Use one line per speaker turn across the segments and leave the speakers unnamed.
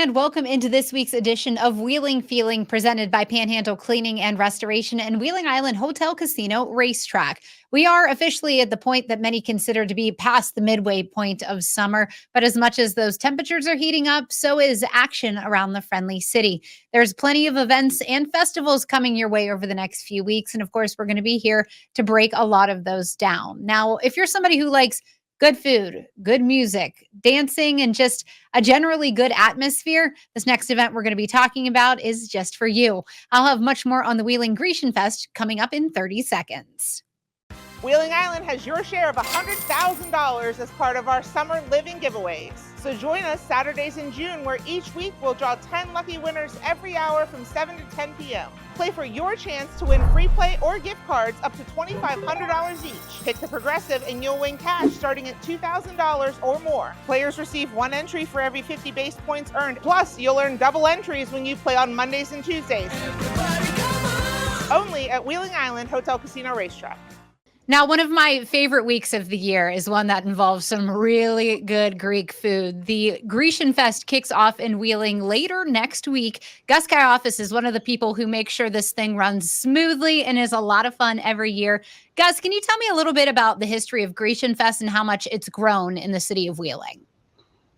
and welcome into this week's edition of Wheeling Feeling, presented by Panhandle Cleaning and Restoration and Wheeling Island Hotel Casino Racetrack. We are officially at the point that many consider to be past the midway point of summer, but as much as those temperatures are heating up, so is action around the friendly city. There's plenty of events and festivals coming your way over the next few weeks, and of course, we're going to be here to break a lot of those down. Now, if you're somebody who likes good food, good music, dancing, and just a generally good atmosphere, this next event we're going to be talking about is just for you. I'll have much more on the Wheeling Grecian Fest coming up in 30 seconds.
Wheeling Island has your share of $100,000 as part of our summer living giveaways. So join us Saturdays in June, where each week we'll draw 10 lucky winners every hour from 7 to 10 p.m. Play for your chance to win free play or gift cards up to $2,500 each. Pick the progressive and you'll win cash starting at $2,000 or more. Players receive one entry for every 50 base points earned. Plus, you'll earn double entries when you play on Mondays and Tuesdays. Only at Wheeling Island Hotel Casino Racetrack.
Now, one of my favorite weeks of the year is one that involves some really good Greek food. The Grecian Fest kicks off in Wheeling later next week. Gus Kayafas is one of the people who make sure this thing runs smoothly and is a lot of fun every year. Gus, can you tell me a little bit about the history of Grecian Fest and how much it's grown in the city of Wheeling?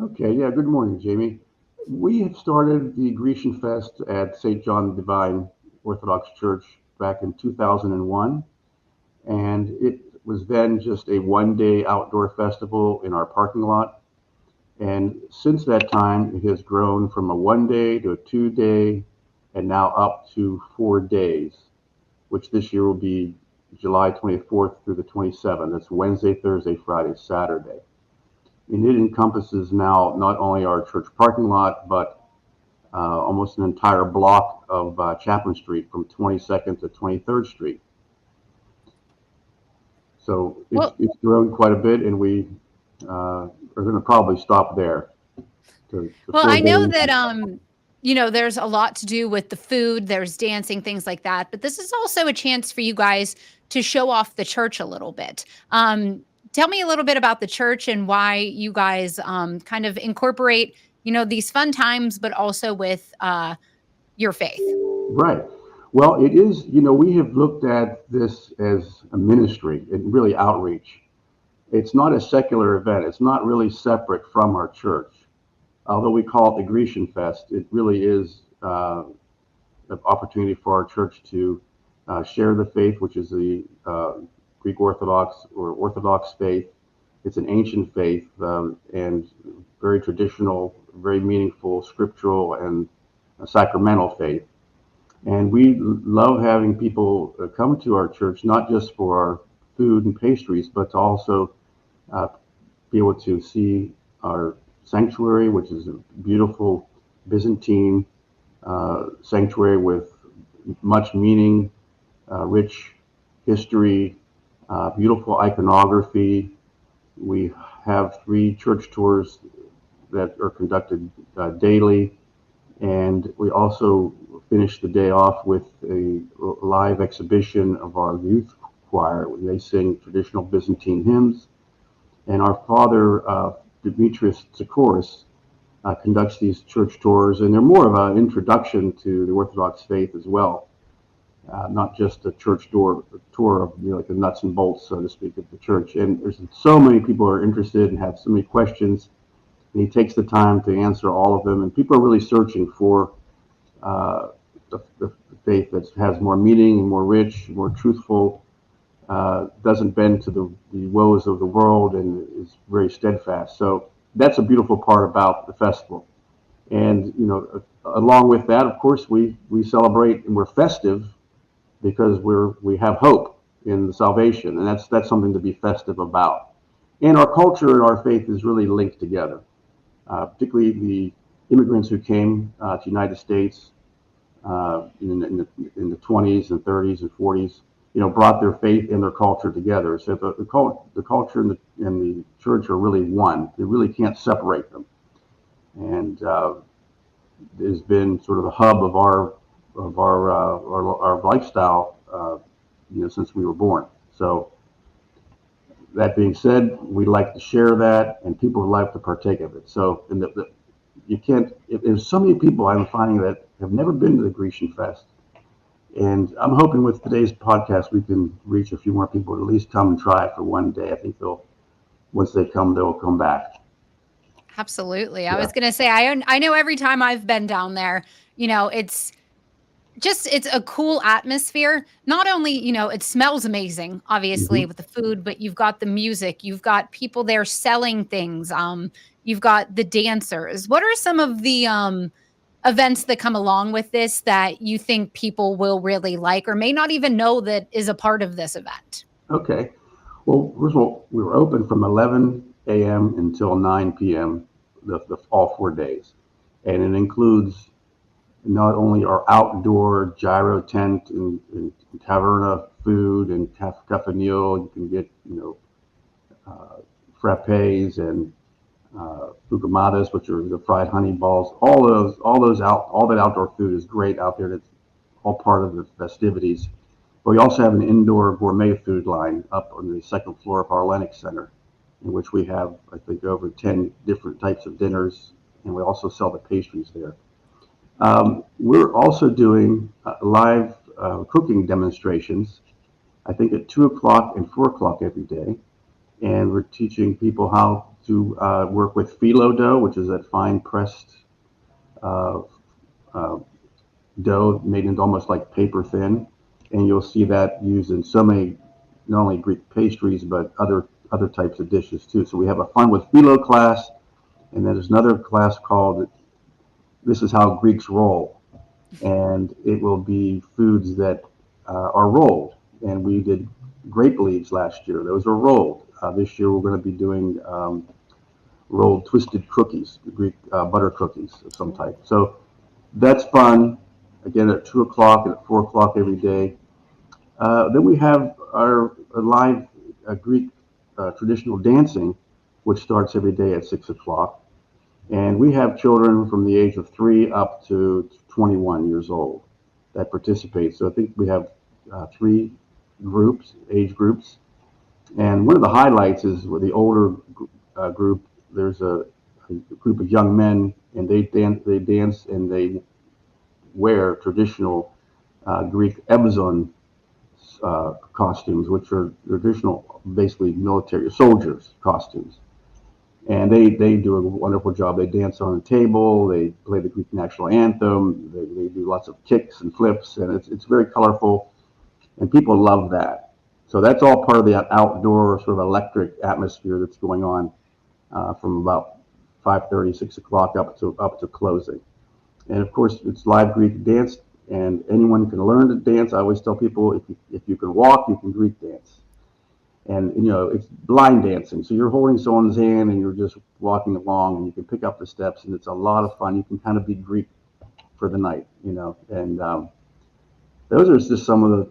Okay, yeah, good morning, Jaime. We had started the Grecian Fest at St. John the Divine Orthodox Church back in 2001. And it was then just a one-day outdoor festival in our parking lot. And since that time, it has grown from a one-day to a two-day, and now up to 4 days, which this year will be July 24th through the 27th. That's Wednesday, Thursday, Friday, Saturday. And it encompasses now not only our church parking lot, but almost an entire block of Chaplain Street from 22nd to 23rd Street. So it's grown quite a bit, and we are going to probably stop there.
Well, I know that, there's a lot to do with the food, there's dancing, things like that, but this is also a chance for you guys to show off the church a little bit. Tell me a little bit about the church and why you guys kind of incorporate, these fun times, but also with your faith.
Right. Well, it is, we have looked at this as a ministry and really outreach. It's not a secular event. It's not really separate from our church. Although we call it the Grecian Fest, it really is an opportunity for our church to share the faith, which is the Greek Orthodox or Orthodox faith. It's an ancient faith and very traditional, very meaningful, scriptural, and sacramental faith. And we love having people come to our church, not just for our food and pastries, but to also be able to see our sanctuary, which is a beautiful Byzantine sanctuary with much meaning, rich history, beautiful iconography. We have 3 church tours that are conducted daily. And we also finished the day off with a live exhibition of our youth choir. They sing traditional Byzantine hymns. And our father, Demetrius Tsakouris, conducts these church tours. And they're more of an introduction to the Orthodox faith as well. Not just a church tour of like the nuts and bolts, so to speak, of the church. And there's so many people who are interested and have so many questions. And he takes the time to answer all of them. And people are really searching for the faith that has more meaning, more rich, more truthful, doesn't bend to the woes of the world, and is very steadfast. So that's a beautiful part about the festival. And, along with that, of course, we celebrate and we're festive because we have hope in the salvation. And that's something to be festive about. And our culture and our faith is really linked together. Particularly the immigrants who came to the United States in the 20s and 30s and 40s, brought their faith and their culture together. So the culture and the church are really one. They really can't separate them. And it has been sort of the hub of our lifestyle, since we were born. So that being said, we like to share that, and people would like to partake of it. So, and you can't. There's so many people I'm finding that have never been to the Grecian Fest, and I'm hoping with today's podcast we can reach a few more people to at least come and try it for one day. I think once they come, they'll come back.
Absolutely. I
Yeah.
was going to say, I know every time I've been down there, it's a cool atmosphere. Not only, it smells amazing, obviously,
hmm
with the food, but you've got the music, you've got people there selling things. You've got the dancers. What are some of the events that come along with this that you think people will really like or may not even know that is a part of this event?
Okay. Well, first of all, we were open from 11 a.m. until 9 p.m. All 4 days, and it includes not only our outdoor gyro tent and taverna food and cafanil. You can get frappes and fugamadas, which are the fried honey balls. All that outdoor food is great out there. That's all part of the festivities. But we also have an indoor gourmet food line up on the second floor of our Lennox Center, in which we have, I think, over 10 different types of dinners, and we also sell the pastries there. We're also doing live cooking demonstrations, I think at 2 o'clock and 4 o'clock every day. And we're teaching people how to work with phyllo dough, which is that fine pressed uh, uh, dough made into almost like paper thin. And you'll see that used in so many, not only Greek pastries, but other types of dishes too. So we have a fun with phyllo class, and then there's another class called This is How Greeks Roll. And it will be foods that are rolled. And we did grape leaves last year. Those are rolled. This year we're going to be doing rolled twisted cookies, Greek butter cookies of some type. So that's fun. Again, at 2 o'clock and at 4 o'clock every day. Then we have our live Greek traditional dancing, which starts every day at 6 o'clock. And we have children from the age of 3 up to 21 years old that participate. So I think we have three age groups. And one of the highlights is with the older group, there's a group of young men, and they dance and they wear traditional Greek Ebzon costumes, which are traditional, basically military soldiers' costumes. And they do a wonderful job. They dance on the table. They play the Greek national anthem. They do lots of kicks and flips, and it's very colorful, and people love that. So that's all part of the outdoor sort of electric atmosphere that's going on from about 5:30, 6 o'clock up to closing. And of course, it's live Greek dance, and anyone can learn to dance. I always tell people if you can walk, you can Greek dance. And it's blind dancing, so you're holding someone's hand and you're just walking along, and you can pick up the steps, and it's a lot of fun. You can kind of be Greek for the night, and those are just some of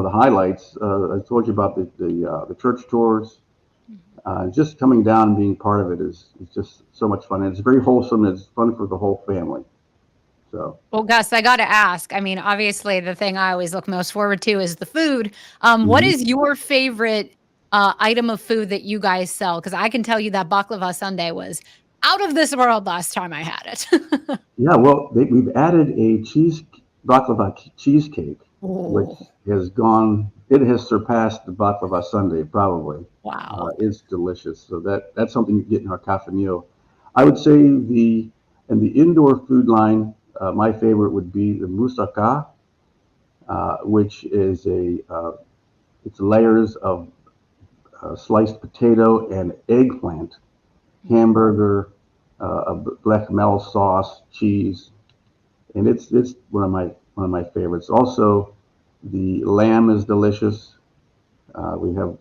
the highlights. I told you about the church tours. Just coming down and being part of it is just so much fun. And it's very wholesome. It's fun for the whole family. So,
Well, Gus, I got to ask. I mean, obviously, the thing I always look most forward to is the food. What
mhm.
is your favorite item of food that you guys sell? Because I can tell you that baklava sundae was out of this world last time I had it.
Yeah, well, we've added a baklava cheesecake, which
Oh,
it has surpassed the baklava sundae probably.
wow.
It's delicious. So that's something you get in our cafe meal. I would say in the indoor food line, my favorite would be the moussaka, which is it's layers of sliced potato and eggplant, hamburger, a bechamel sauce, cheese, and it's one of my favorites. Also, the lamb is delicious. We have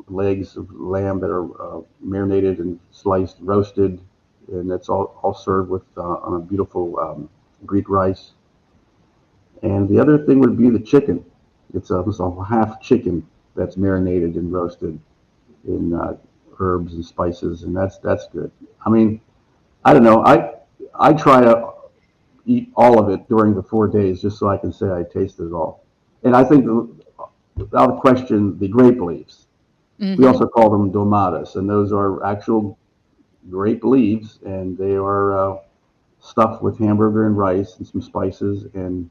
legs of lamb that are marinated and sliced, roasted, and that's all served with on a beautiful Greek rice. And the other thing would be the chicken. It's a half chicken that's marinated and roasted in herbs and spices, and that's good. I mean, I don't know. I try to eat all of it during the 4 days just so I can say I tasted it all. And I think without question, the grape leaves. We
Hmm.
also call them domadas, and those are actual grape leaves, and they are stuffed with hamburger and rice and some spices, and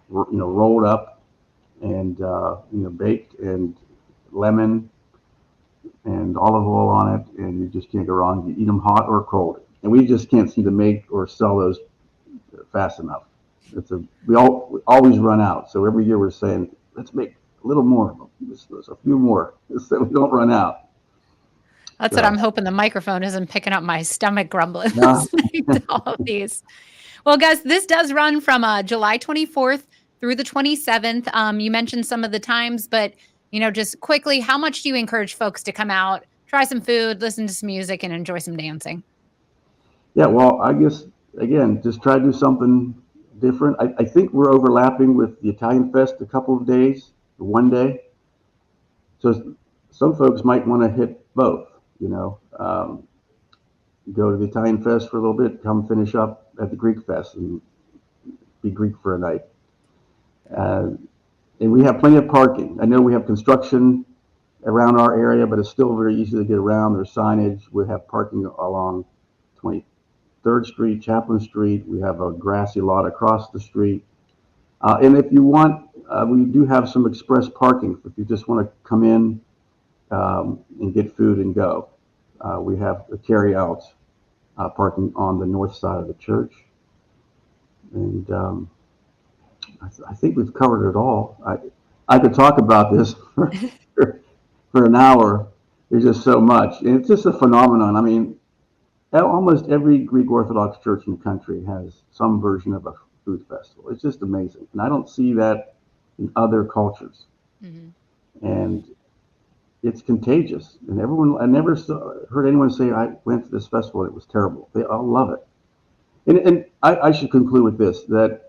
rolled up and baked, and lemon and olive oil on it, and you just can't go wrong. You eat them hot or cold, and we just can't seem to make or sell those fast enough. We always run out. So every year we're saying, let's make a little more, just a few more, so we don't run out.
That's what I'm hoping the microphone isn't picking up my stomach grumbling
No.
listening to all of these. Well, guys, this does run from July 24th through the 27th. You mentioned some of the times, but just quickly, how much do you encourage folks to come out, try some food, listen to some music, and enjoy some dancing?
Yeah, well, I guess, again, just try to do something different. I think we're overlapping with the Italian Fest a couple of days, one day. So some folks might want to hit both, go to the Italian Fest for a little bit, come finish up at the Greek Fest and be Greek for a night. And we have plenty of parking. I know we have construction around our area, but it's still very easy to get around. There's signage. We have parking along 23rd Street, Chaplin Street. We have a grassy lot across the street. And if you want, we do have some express parking if you just want to come in and get food and go. We have a carry-out parking on the north side of the church. And I think we've covered it all. I could talk about this for an hour. There's just so much. And it's just a phenomenon. I mean, almost every Greek Orthodox church in the country has some version of a food festival. It's just amazing. And I don't see that in other cultures. Mm-hmm. And it's contagious. And I never heard anyone say, I went to this festival and it was terrible. They all love it. And I should conclude with this, that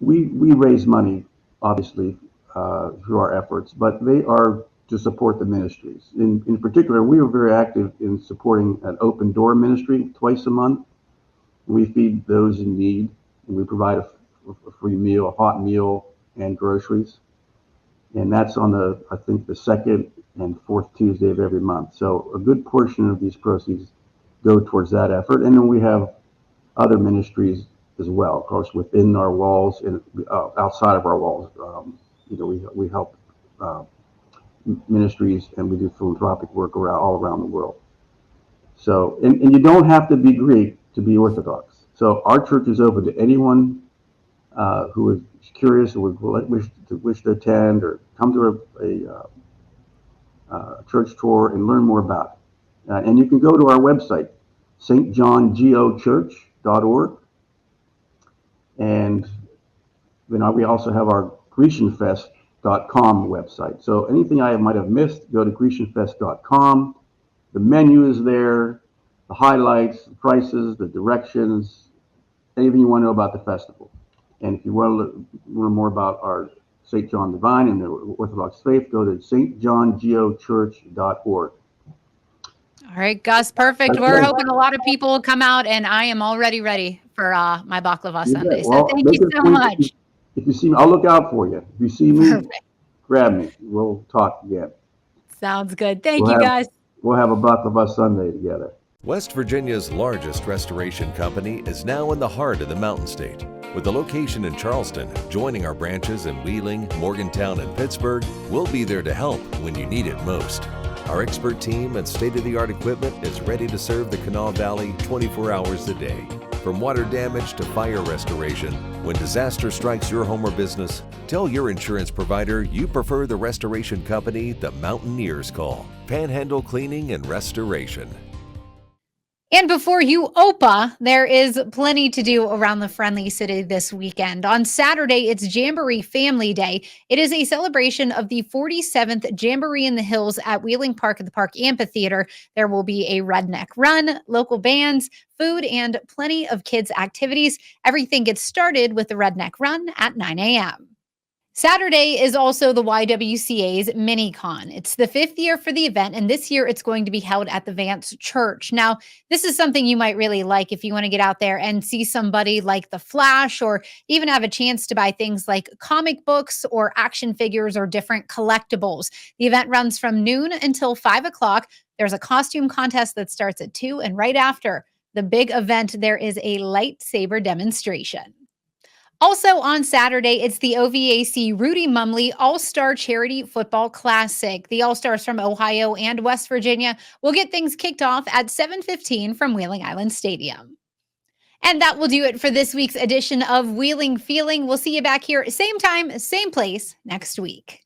we raise money, obviously, through our efforts, but they are to support the ministries. In particular, we are very active in supporting an open door ministry twice a month. We feed those in need, and we provide a free meal, a hot meal, and groceries. And that's on I think the second and fourth Tuesday of every month. So a good portion of these proceeds go towards that effort. And then we have other ministries as well, of course, within our walls and outside of our walls. We help ministries, and we do philanthropic work all around the world. So, and you don't have to be Greek to be Orthodox. So our church is open to anyone who is curious or would wish to attend or come to a church tour and learn more about it. And you can go to our website, stjohngochurch.org. And we also have our GrecianFest.com website. So anything I might have missed, go to GrecianFest.com. The menu is there, the highlights, the prices, the directions, anything you want to know about the festival. And if you want to learn more about our St. John Divine and the Orthodox faith, go to stjohngochurch.org.
All right, Gus, perfect. We're hoping a lot of people will come out, and I am already ready for my baklava Sunday. So thank you so much.
If you see me, I'll look out for you. If you see me, grab me. We'll talk again.
Sounds good. Thank you, guys.
We'll have a baklava Sunday together.
West Virginia's largest restoration company is now in the heart of the Mountain State. With a location in Charleston, joining our branches in Wheeling, Morgantown, and Pittsburgh, we'll be there to help when you need it most. Our expert team and state-of-the-art equipment is ready to serve the Kanawha Valley 24 hours a day. From water damage to fire restoration, when disaster strikes your home or business, tell your insurance provider you prefer the restoration company the Mountaineers call, Panhandle Cleaning and Restoration.
And before you OPA, there is plenty to do around the Friendly City this weekend. On Saturday, it's Jamboree Family Day. It is a celebration of the 47th Jamboree in the Hills at Wheeling Park at the Park Amphitheater. There will be a redneck run, local bands, food, and plenty of kids' activities. Everything gets started with the redneck run at 9 a.m. Saturday is also the YWCA's mini-con. It's the 5th year for the event, and this year it's going to be held at the Vance Church. Now, this is something you might really like if you want to get out there and see somebody like The Flash, or even have a chance to buy things like comic books or action figures or different collectibles. The event runs from noon until 5 o'clock. There's a costume contest that starts at 2, and right after, The big event there is a lightsaber demonstration. Also on Saturday, it's the OVAC Rudy Mumley All-Star Charity Football Classic. The All-Stars from Ohio and West Virginia will get things kicked off at 7:15 from Wheeling Island Stadium. And that will do it for this week's edition of Wheeling Feeling. We'll see you back here, same time, same place next week.